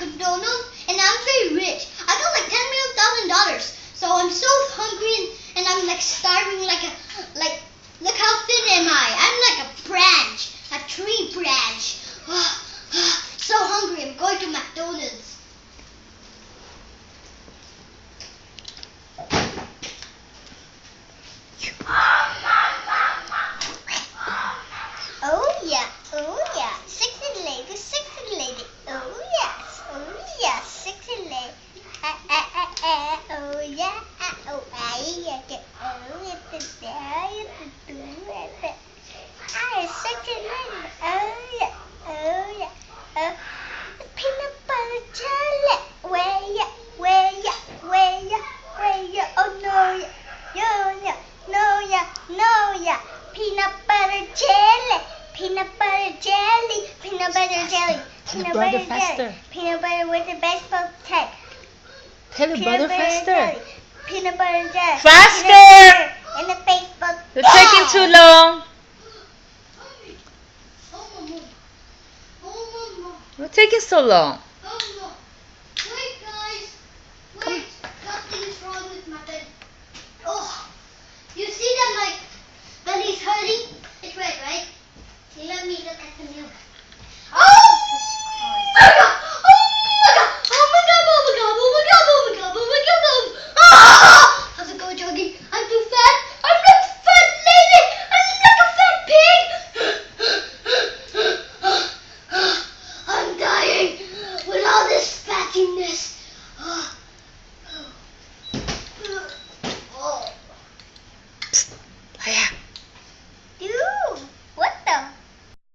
McDonald's, and I'm very rich. I got like $10,000,000. So I'm so hungry, and I'm like starving, like look how thin am I? I'm like a branch, a tree branch. So hungry. I'm going to McDonald's. Oh yeah, sexy lady, oh yes, sexy lady, oh yeah, oh I get sexy lady, oh yeah, peanut butter jelly, where ya, oh no ya, peanut butter jelly. Peanut butter jelly, peanut butter jelly, peanut butter jelly, peanut butter with a baseball tag. Tell your brother faster. Peanut butter jelly. Faster! And a baseball. You're taking too long. You're taking so long.